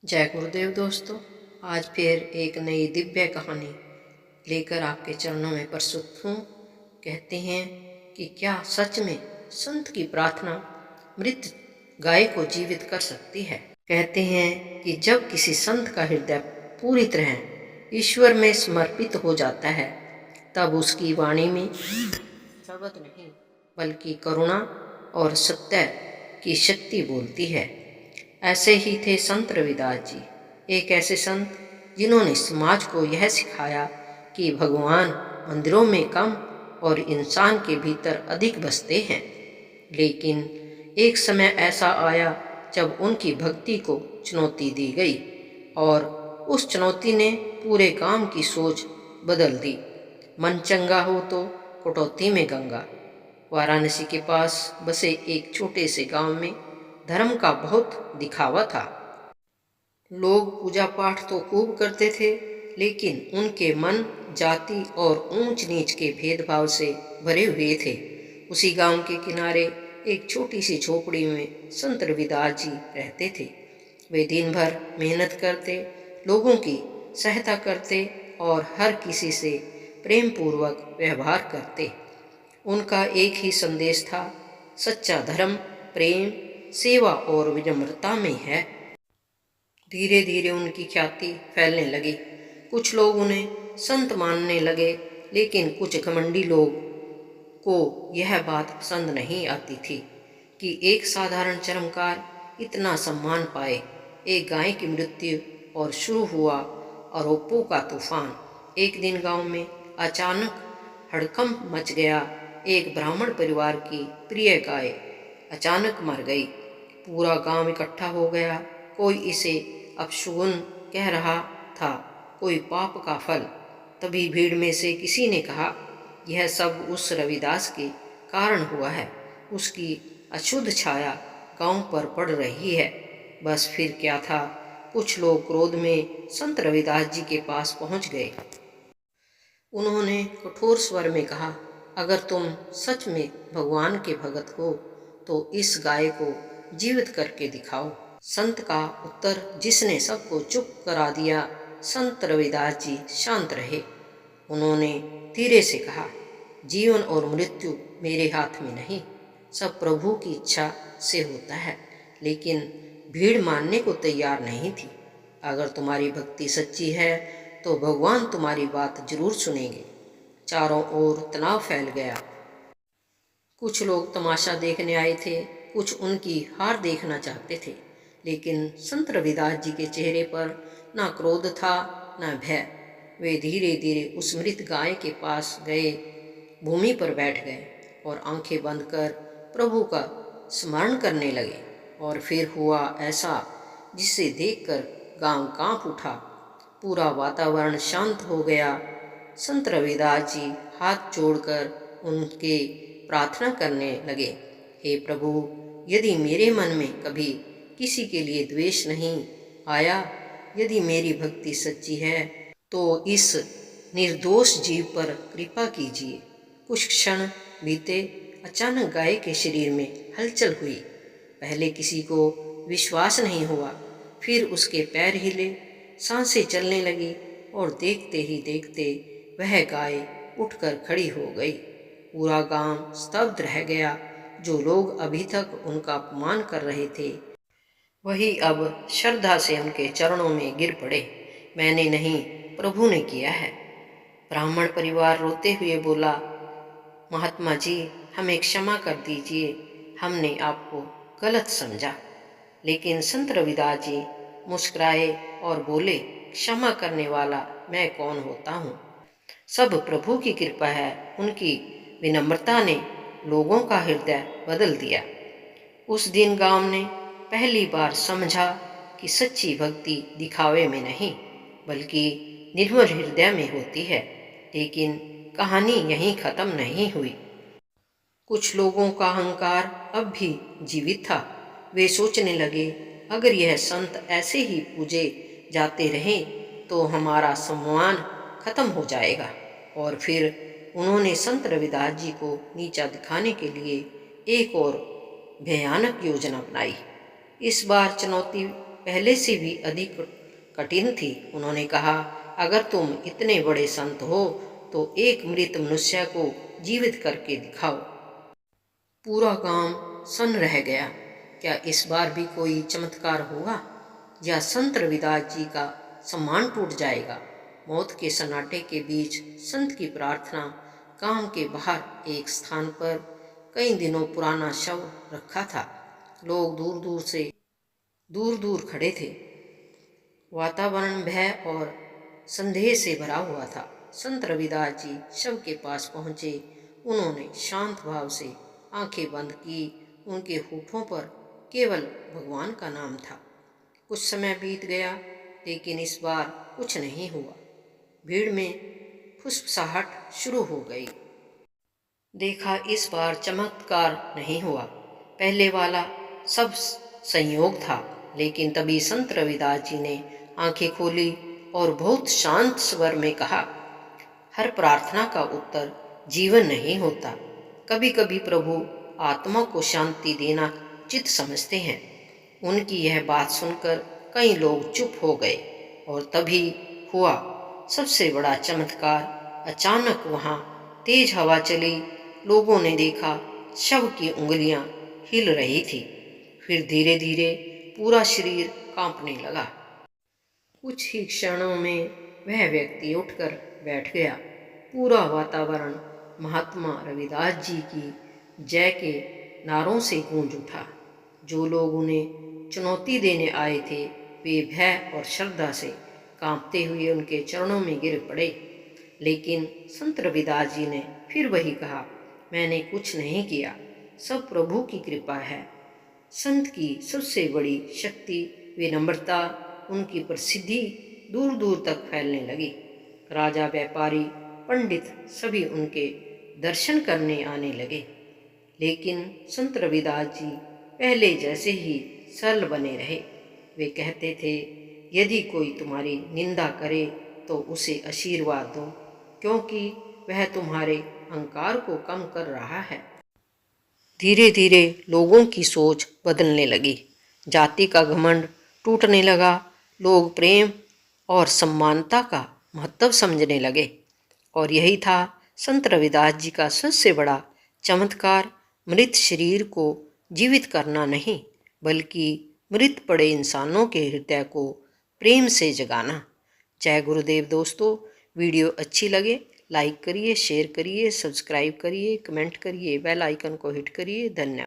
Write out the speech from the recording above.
जय गुरुदेव दोस्तों। आज फिर एक नई दिव्य कहानी लेकर आपके चरणों में प्रस्तुत हूँ। कहते हैं कि क्या सच में संत की प्रार्थना मृत गाय को जीवित कर सकती है। कहते हैं कि जब किसी संत का हृदय पूरी तरह ईश्वर में समर्पित हो जाता है तब उसकी वाणी में शब्द नहीं बल्कि करुणा और सत्य की शक्ति बोलती है। ऐसे ही थे संत रविदास जी, एक ऐसे संत जिन्होंने समाज को यह सिखाया कि भगवान मंदिरों में कम और इंसान के भीतर अधिक बसते हैं। लेकिन एक समय ऐसा आया जब उनकी भक्ति को चुनौती दी गई और उस चुनौती ने पूरे गांव की सोच बदल दी। मन चंगा हो तो कटौती में गंगा। वाराणसी के पास बसे एक छोटे से गांव में धर्म का बहुत दिखावा था। लोग पूजा पाठ तो खूब करते थे, लेकिन उनके मन जाति और ऊंच नीच के भेदभाव से भरे हुए थे। उसी गांव के किनारे एक छोटी सी झोपड़ी में संत रविदास जी रहते थे। वे दिन भर मेहनत करते, लोगों की सहायता करते और हर किसी से प्रेम पूर्वक व्यवहार करते। उनका एक ही संदेश था, सच्चा धर्म प्रेम, सेवा और विनम्रता में है। धीरे धीरे उनकी ख्याति फैलने लगी। कुछ लोग उन्हें संत मानने लगे, लेकिन कुछ घमंडी लोग को यह बात पसंद नहीं आती थी कि एक साधारण चर्मकार इतना सम्मान पाए। एक गाय की मृत्यु और शुरू हुआ आरोपों का तूफान। एक दिन गांव में अचानक हड़कंप मच गया। एक ब्राह्मण परिवार की प्रिय गाय अचानक मर गई। पूरा गांव इकट्ठा हो गया। कोई इसे अपशगुन कह रहा था, कोई पाप का फल। तभी भीड़ में से किसी ने कहा, यह सब उस रविदास के कारण हुआ है। उसकी अशुद्ध छाया गांव पर पड़ रही है। बस फिर क्या था, कुछ लोग क्रोध में संत रविदास जी के पास पहुंच गए। उन्होंने कठोर स्वर में कहा, अगर तुम सच में भगवान के भगत हो तो इस गाय को जीवित करके दिखाओ। संत का उत्तर जिसने सबको चुप करा दिया। संत रविदास जी शांत रहे। उन्होंने धीरे से कहा, जीवन और मृत्यु मेरे हाथ में नहीं, सब प्रभु की इच्छा से होता है। लेकिन भीड़ मानने को तैयार नहीं थी। अगर तुम्हारी भक्ति सच्ची है तो भगवान तुम्हारी बात जरूर सुनेंगे। चारों ओर तनाव फैल गया। कुछ लोग तमाशा देखने आए थे, कुछ उनकी हार देखना चाहते थे। लेकिन संत रविदास जी के चेहरे पर ना क्रोध था ना भय। वे धीरे धीरे उस मृत गाय के पास गए, भूमि पर बैठ गए और आंखें बंद कर प्रभु का स्मरण करने लगे। और फिर हुआ ऐसा जिसे देखकर गांव कांप उठा। पूरा वातावरण शांत हो गया। संत रविदास जी हाथ जोड़कर उनके प्रार्थना करने लगे, हे प्रभु, यदि मेरे मन में कभी किसी के लिए द्वेष नहीं आया, यदि मेरी भक्ति सच्ची है तो इस निर्दोष जीव पर कृपा कीजिए। कुछ क्षण बीते। अचानक गाय के शरीर में हलचल हुई। पहले किसी को विश्वास नहीं हुआ, फिर उसके पैर हिले, सांसें चलने लगी और देखते ही देखते वह गाय उठकर खड़ी हो गई। पूरा गांव स्तब्ध रह गया। जो लोग अभी तक उनका अपमान कर रहे थे, वही अब श्रद्धा से उनके चरणों में गिर पड़े। मैंने नहीं, प्रभु ने किया है। ब्राह्मण परिवार रोते हुए बोला, महात्मा जी, हमें क्षमा कर दीजिए, हमने आपको गलत समझा। लेकिन संत रविदास जी मुस्कुराए और बोले, क्षमा करने वाला मैं कौन होता हूँ। सब प्रभु की कृपा है। उनकी विनम्रता ने लोगों का हृदय बदल दिया। उस दिन गांव ने पहली बार समझा कि सच्ची भक्ति दिखावे में नहीं बल्कि निर्मल हृदय में होती है। लेकिन कहानी यहीं खत्म नहीं हुई। कुछ लोगों का अहंकार अब भी जीवित था। वे सोचने लगे, अगर यह संत ऐसे ही पूजे जाते रहे तो हमारा सम्मान खत्म हो जाएगा। और फिर उन्होंने संत रविदास जी को नीचा दिखाने के लिए एक और भयानक योजना बनाई। इस बार चुनौती पहले से भी अधिक कठिन थी। उन्होंने कहा, अगर तुम इतने बड़े संत हो तो एक मृत मनुष्य को जीवित करके दिखाओ। पूरा गांव सन्न रह गया। क्या इस बार भी कोई चमत्कार होगा या संत रविदास जी का सम्मान टूट जाएगा? मौत के सन्नाटे के बीच संत की प्रार्थना। गांव के बाहर एक स्थान पर कई दिनों पुराना शव रखा था। लोग दूर दूर खड़े थे। वातावरण भय और संदेह से भरा हुआ था। संत रविदास जी शव के पास पहुंचे। उन्होंने शांत भाव से आंखें बंद की। उनके होठों पर केवल भगवान का नाम था। कुछ समय बीत गया, लेकिन इस बार कुछ नहीं हुआ। भीड़ में फुसफुसाहट शुरू हो गई। देखा, इस बार चमत्कार नहीं हुआ। पहले वाला सब संयोग था। लेकिन तभी संत रविदास जी ने आंखें खोली और बहुत शांत स्वर में कहा, हर प्रार्थना का उत्तर जीवन नहीं होता। कभी कभी प्रभु आत्मा को शांति देना उचित समझते हैं। उनकी यह बात सुनकर कई लोग चुप हो गए। और तभी हुआ सबसे बड़ा चमत्कार। अचानक वहां तेज हवा चली। लोगों ने देखा शव की उंगलियां हिल रही थी। फिर धीरे धीरे पूरा शरीर कांपने लगा। कुछ ही क्षणों में वह व्यक्ति उठकर बैठ गया। पूरा वातावरण महात्मा रविदास जी की जय के नारों से गूंज उठा। जो लोग उन्हें चुनौती देने आए थे, वे भय और श्रद्धा से कांपते हुए उनके चरणों में गिर पड़े। लेकिन संत रविदास जी ने फिर वही कहा, मैंने कुछ नहीं किया, सब प्रभु की कृपा है। संत की सबसे बड़ी शक्ति विनम्रता। उनकी प्रसिद्धि दूर दूर तक फैलने लगी। राजा, व्यापारी, पंडित सभी उनके दर्शन करने आने लगे। लेकिन संत रविदास जी पहले जैसे ही सरल बने रहे। वे कहते थे, यदि कोई तुम्हारी निंदा करे तो उसे आशीर्वाद दो, क्योंकि वह तुम्हारे अहंकार को कम कर रहा है। धीरे धीरे लोगों की सोच बदलने लगी। जाति का घमंड टूटने लगा। लोग प्रेम और समानता का महत्व समझने लगे। और यही था संत रविदास जी का सबसे बड़ा चमत्कार। मृत शरीर को जीवित करना नहीं, बल्कि मृत पड़े इंसानों के हृदय को प्रेम से जगाना। जय गुरुदेव। दोस्तों, वीडियो अच्छी लगे लाइक करिए, शेयर करिए, सब्सक्राइब करिए, कमेंट करिए, बेल आइकन को हिट करिए। धन्यवाद।